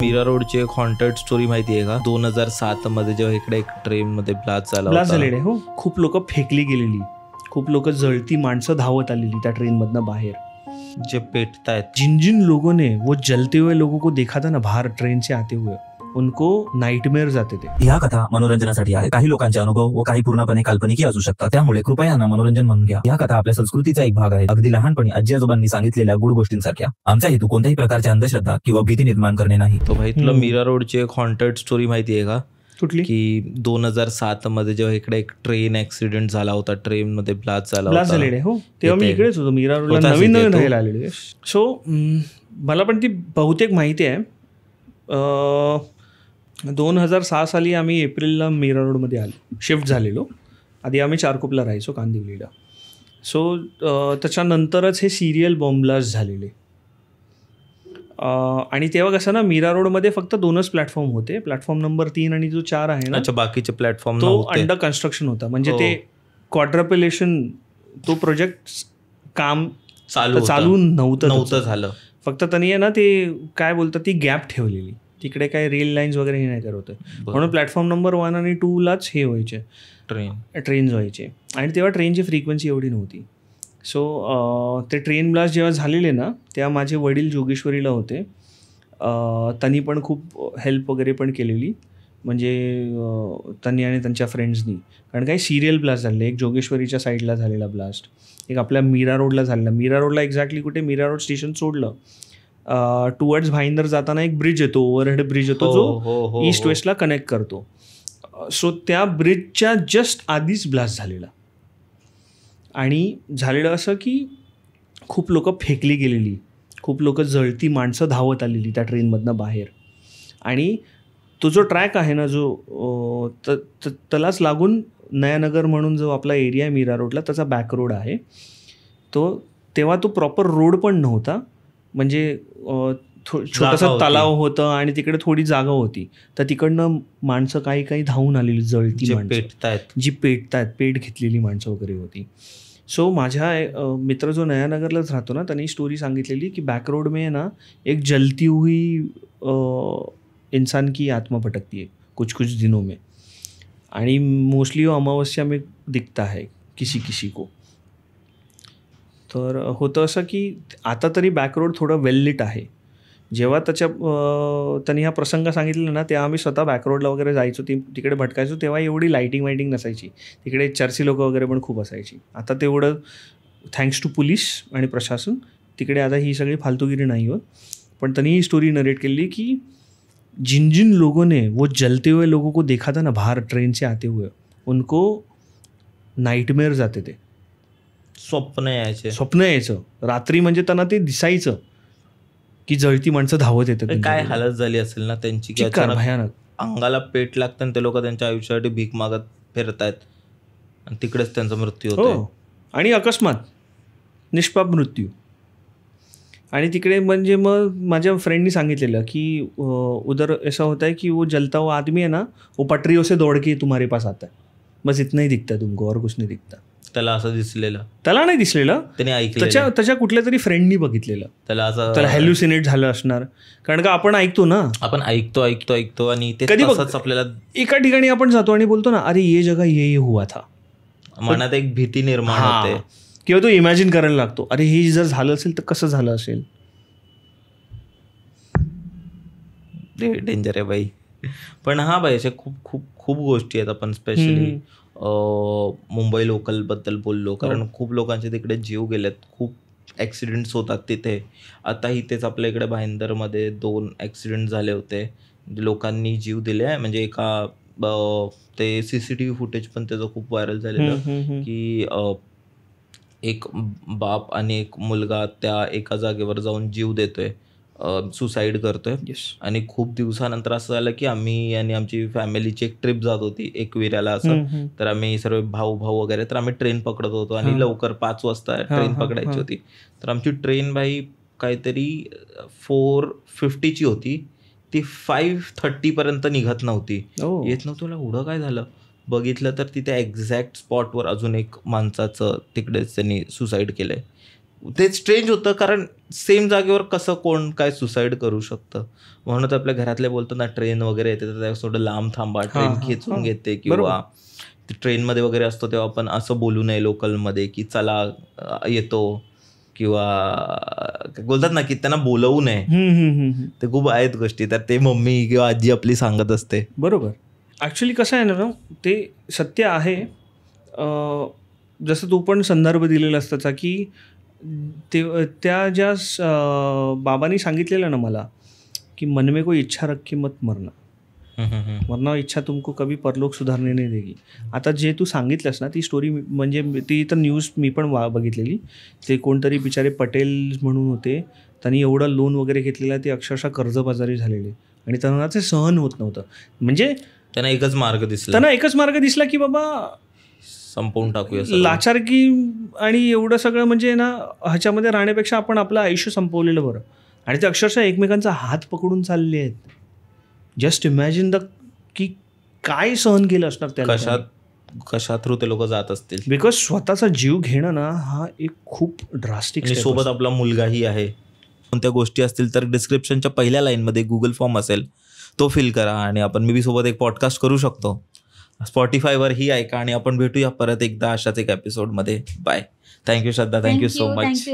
मीरा रोडची एक haunted story माहिती आहे का? 2007 मध्ये जेव्हा इकडे एक ट्रेन मध्ये ब्लास्ट झालेले हो, खूप लोक फेकली गेलेली, खूप लोक जळती माणसं धावत आलेली त्या ट्रेन मधनं बाहेर, जे पेटतायत. जिन जिन लोगों ने वो जलते हुए लोगों को देखा था ना बाहर ट्रेन से आते हुए, उनको नाईटमेअर जाते थे. ह्या कथा मनोरंजनासाठी आहेत. काही लोकांचे अनुभव व काही पूर्णपणे काल्पनिक असू शकतात, त्यामुळे कृपया ना मनोरंजन म्हणून घ्या. या कथा आपल्या संस्कृतीचा एक भाग आहे, अगदी लहानपणी आजी आजोबांनी सांगितलेल्या गुड गोष्टींसारख्या. आमचा हेतू कोणत्याही प्रकारच्या अंधश्रद्धा किंवा भीती निर्माण करणे नाही. तो भाई तुला मीरा रोडची एक हॉन्टेड स्टोरी माहिती आहे का? कुठली? की 2007 मध्ये जेव्हा इकडे एक ट्रेन ऍक्सिडेंट झाला होता, ट्रेन मध्ये ब्लास्ट झालेले हो, तेव्हा मी इकडेच होतो, मीरा रोडला नवीन राहायला आलेले. सो मला पण ती बहुतेक माहिती आहे. 2006 साली आम्ही एप्रिलला मीरा रोडमध्ये शिफ्ट झालेलो. आधी आम्ही चारकोपला राहायचो, कांदिवलीला. सो त्याच्यानंतरच हे सिरियल बॉम्ब ब्लास्ट झालेले. आणि तेव्हा कसं ना, मीरा रोडमध्ये फक्त 2च प्लॅटफॉर्म होते, प्लॅटफॉर्म नंबर 3 आणि जो 4 आहे ना, बाकीचे प्लॅटफॉर्म तो अंडर कन्स्ट्रक्शन होता. ते क्वाड्रप्युलेशन, तो प्रोजेक्ट काम चालू नव्हतं झालं. फक्त त्यांनी आहे ना, ते काय बोलतात, ती गॅप ठेवलेली, तिकडे काय रेल लाईन्स वगैरे हे नाही करत होते. म्हणून प्लॅटफॉर्म नंबर 1 आणि 2लाच हे व्हायचे, ट्रेन्स व्हायचे. आणि तेव्हा ट्रेनची फ्रिक्वेन्सी एवढी नव्हती. सो ते ट्रेन ब्लास्ट जेव्हा झालेले ना, तेव्हा माझे वडील जोगेश्वरीला होते. त्यांनी पण खूप हेल्प वगैरे पण केलेली, म्हणजे त्यांनी आणि त्यांच्या फ्रेंड्सनी. कारण काही सिरियल ब्लास्ट झाले, एक जोगेश्वरीच्या साईडला झालेला ब्लास्ट, एक आपल्या मीरा रोडला झालेला. मीरा रोडला एक्झॅक्टली कुठे, मीरा रोड स्टेशन सोडलं टुवर्ड्स भाईंदर जाताना एक ब्रिज येतो, ओव्हरहेड ब्रिज येतो, जो ईस्ट वेस्टला कनेक्ट करतो. सो त्या ब्रिजच्या जस्ट आधीच ब्लास्ट झालेला. आणि झालेलं असं की खूप लोक फेकली गेलेली, खूप लोक जळती माणसं धावत आलेली त्या ट्रेनमधनं बाहेर. आणि तो जो ट्रॅक आहे ना, जो त्यालाच लागून नयानगर म्हणून जो आपला एरिया आहे मीरा रोडला, त्याचा बॅक रोड आहे तो. तेव्हा तो प्रॉपर रोड पण नव्हता, म्हणजे छोटंसं तलाव होतं आणि तिकडे थोडी जागा होती. तर तिकडनं माणसं काही काही धावून आलेली, जळती माणसं, जी पेट घेतलेली माणसं वगैरे होती. सो माझ्या मित्र जो नयानगरलाच राहतो ना, त्यांनी स्टोरी सांगितलेली की बॅक रोड में ना एक जलती हुई इंसान की आत्मा भटकती है कुछ कुछ दिनों में, आणि मोस्टली अमावस्या में दिखता है किसी किसी को. तर होतं असं की आता तरी बॅक रोड थोडं वेल लिट आहे. जेव्हा त्यांनी हा प्रसंग सांगितलेला ना, तेव्हा आम्ही स्वतः बॅक रोडला वगैरे जायचो, तिकडे भटकायचो. तेव्हा एवढी लाईटिंग नसायची, तिकडे चर्ची लोक वगैरे पण खूप असायची. आता तेवढं थँक्स टू पोलीस आणि प्रशासन तिकडे आता ही सगळी फालतूगिरी नाही होत. पण त्यांनी ही स्टोरी नरेट केली की जिन जिन लोगों ने वो जलते हुए लोगों को देखा था ना बाहर ट्रेन से आते हुए, उनको नाईटमेअर जाते ते. स्वप्न यायचं रात्री, म्हणजे त्यांना ते दिसायचं की जळती माणसं धावत येतात. काय हालत झाली असेल ना त्यांची, भयानक. अंगाला पेट लागतं आणि ते लोक त्यांच्या आयुष्यासाठी भीक मागत फिरतायत आणि तिकडेच त्यांचा मृत्यू होतो. आणि अकस्मात निष्पाप मृत्यू. आणि तिकडे म्हणजे मग माझ्या फ्रेंडनी सांगितलेलं की उधर ऐसा होता है कि वो जलता हुआ आदमी है ना, वो पटरियों से दौड़ के तुम्हारे पास आता है, बस इतना ही दिखता है तुमको, और कुछ नहीं दिखता. त्याला असं दिसलेलं? त्याला नाही दिसलेलं, त्याने ऐकलं, त्याच्या कुठल्या तरी फ्रेंडनी बघितलेलं. त्याला हॅल्युसिनेट झालं असणार. कारण का आपण ऐकतो ना, आपण ऐकतो आणि ते कधी आपल्याला एका ठिकाणी आपण जातो आणि बोलतो ना, अरे ये जगह ये हुआ था, मनात एक भीती निर्माण होते, किंवा तो इमॅजिन करायला लागतो, अरे हे जर झालं असेल तर कसं झालं असेल. डेंजर आहे बाई. पण हा बाई, अशा खूप खूप खूप गोष्टी आहेत. आपण स्पेशली मुंबई लोकल बद्दल बोललो, कारण खूप लोकांचे तिकडे जीव गेलेत, खूप ॲक्सिडेंट्स होतात तिथे. आता इथेच आपल्या इकडे भाईंदरमध्ये 2 ॲक्सिडेंट झाले होते, लोकांनी जीव दिले आहे. म्हणजे एका ते CCTV फुटेज पण त्याचं खूप व्हायरल झालेलं की एक बाप आणि एक मुलगा त्या एका जागेवर जाऊन जीव देतोय, सुसाईड करतोय. आणि खूप दिवसानंतर असं झालं की आम्ही आणि आमची फॅमिलीची एक ट्रिप जात होती एकविऱ्याला असं. तर आम्ही सर्व भाऊ वगैरे, तर आम्ही ट्रेन पकडत होतो आणि लवकर 5 वाजता ट्रेन पकडायची होती. तर आमची ट्रेन बाई काहीतरी 4:50ची होती, ती 5:30 पर्यंत निघत नव्हती, येत नव्हतं. एवढं काय झालं बघितलं तर तिथे एक्झॅक्ट स्पॉटवर अजून एक माणसाचं तिकडेच त्यांनी सुसाईड केलंय. ते स्ट्रेंज होतं, कारण सेम जागेवर कसं कोण काय सुसाईड करू शकतं. म्हणून आपल्या घरातले बोलतात ना, ट्रेन वगैरे येते तर त्या थोडं लांब थांबा, ट्रेन खेचून घेते, किंवा ट्रेनमध्ये वगैरे असतो तेव्हा आपण असं बोलू नये लोकलमध्ये की चला येतो, किंवा बोलतात ना की त्यांना बोलवू नये. ते खूप आहेत गोष्टी, तर ते मम्मी किंवा आजी आपली सांगत असते. बरोबर. ॲक्च्युली कसं आहे ना, ते सत्य आहे. जसं तू पण संदर्भ दिलेला असताचा की ते त्या ज्या बाबांनी सांगितलेलं ना मला की मन में कोई इच्छा रखी मत मरना, वरना इच्छा तुमको कभी परलोक सुधारणे नाही देगी. आता जे तू सांगितलंस ना ती स्टोरी, म्हणजे ती तर न्यूज मी पण बघितलेली. ते कोणतरी बिचारे पटेल म्हणून होते, त्यांनी एवढं लोन वगैरे घेतलेलं, ते अक्षरशः कर्जबाजारी झालेले आणि त्यांना ते सहन होत नव्हतं. म्हणजे त्यांना एकच मार्ग दिसला की बाबा संपवून टाकूया लाचारकी आणि एवढं सगळं, म्हणजे ना ह्याच्यामध्ये राहण्यापेक्षा आपण आपलं आयुष्य संपवलेलं बरं. आणि ते अक्षरशः एकमेकांचा हात पकडून चालले आहेत. जस्ट इमॅजिन की काय सहन केलं असणार त्याला, कशा थ्रू ते लोक जात असतील. बिकॉज स्वतःचा जीव घेणं ना हा एक खूप ड्रास्टिक. सोबत आपला मुलगाही आहे. कोणत्या गोष्टी असतील तर डिस्क्रिप्शनच्या पहिल्या लाईनमध्ये गुगल फॉर्म असेल, तो फिल करा आणि आपण मी सोबत एक पॉडकास्ट करू शकतो. स्पॉटिफायवरही ऐका आणि आपण भेटूया परत एकदा अशाच एक एपिसोडमध्ये. बाय. थँक्यू श्रद्धा, थँक्यू सो मच.